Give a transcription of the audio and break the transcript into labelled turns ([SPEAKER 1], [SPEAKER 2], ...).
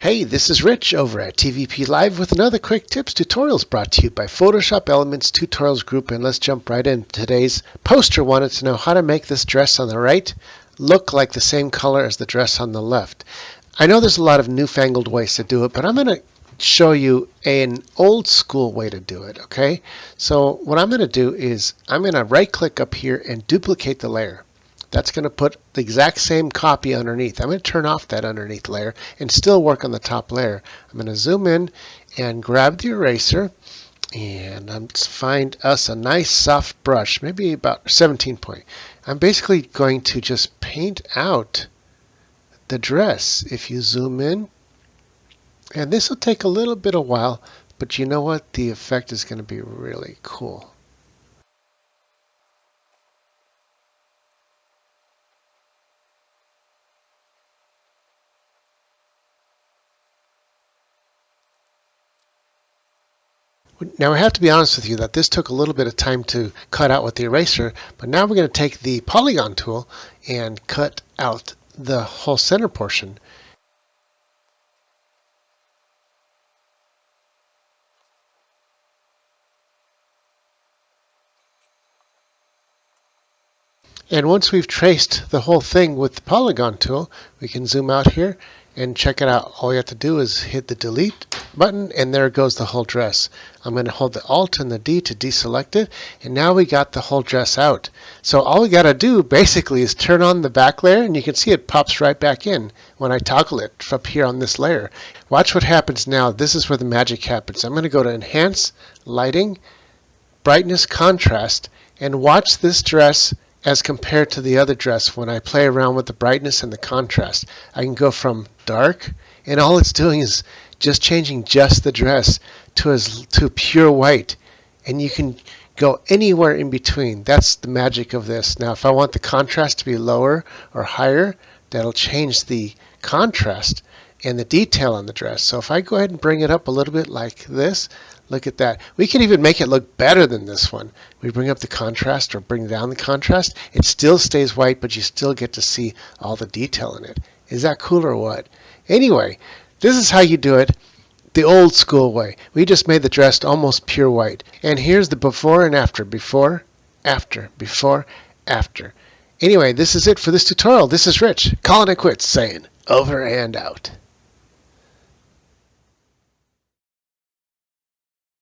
[SPEAKER 1] Hey, this is Rich over at TVP Live with another quick tips tutorials brought to you by Photoshop Elements Tutorials Group, and let's jump right in. Today's poster wanted to know how to make this dress on the right look like the same color as the dress on the left. I know there's a lot of newfangled ways to do it, but I'm going to show you an old school way to do it, okay? So what I'm going to do is I'm going to right click up here and duplicate the layer. That's going to put the exact same copy underneath. I'm going to turn off that underneath layer and still work on the top layer. I'm going to zoom in and grab the eraser, and I'm find us a nice soft brush, maybe about 17 point. I'm basically going to just paint out the dress. If you zoom in, and this will take a little bit of while, but you know what? The effect is going to be really cool. Now I have to be honest with you that this took a little bit of time to cut out with the eraser, but now we're going to take the polygon tool and cut out the whole center portion. And once we've traced the whole thing with the polygon tool, we can zoom out here and check it out. All you have to do is hit the delete button, and there goes the whole dress. I'm going to hold the Alt and the D to deselect it, and now we got the whole dress out. So all we got to do basically is turn on the back layer, and you can see it pops right back in when I toggle it up here on this layer. Watch what happens now. This is where the magic happens. I'm going to go to Enhance, Lighting, Brightness, Contrast, and watch this dress as compared to the other dress. When I play around with the brightness and the contrast, I can go from dark, and all it's doing is just changing just the dress to pure white, and you can go anywhere in between. That's the magic of this. Now if I want the contrast to be lower or higher, that'll change the contrast and the detail on the dress. So if I go ahead and bring it up a little bit like this, look at that. We can even make it look better than this one. We bring up the contrast or bring down the contrast. It still stays white, but you still get to see all the detail in it. Is that cool or what? Anyway, this is how you do it the old school way. We just made the dress almost pure white. And here's the before and after. Before, after, before, after. Anyway, this is it for this tutorial. This is Rich, calling it quits, saying over and out.